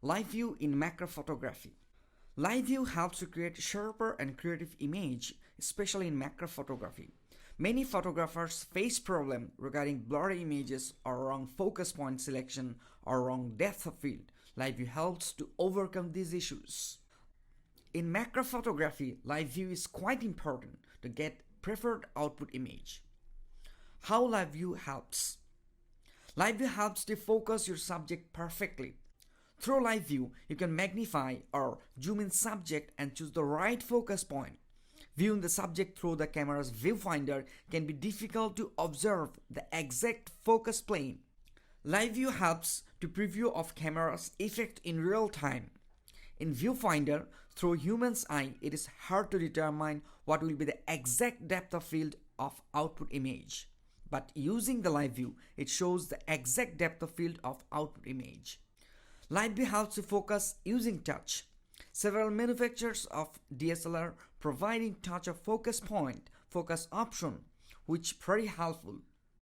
Live view in macro photography. Live view helps to create sharper and creative image, especially in macro photography. Many photographers face problems regarding blurry images or wrong focus point selection or wrong depth of field. Live view helps to overcome these issues. In macro photography, live view is quite important to get preferred output image. How live view helps? Live view helps to focus your subject perfectly. Through live view, you can magnify or zoom in subject and choose the right focus point. Viewing the subject through the camera's viewfinder can be difficult to observe the exact focus plane. Live view helps to preview of camera's effect in real time. In viewfinder, through human's eye, it is hard to determine what will be the exact depth of field of output image. But using the live view, it shows the exact depth of field of output image. Live view helps to focus using touch. Several manufacturers of DSLR providing touch of focus point, focus option, which very helpful.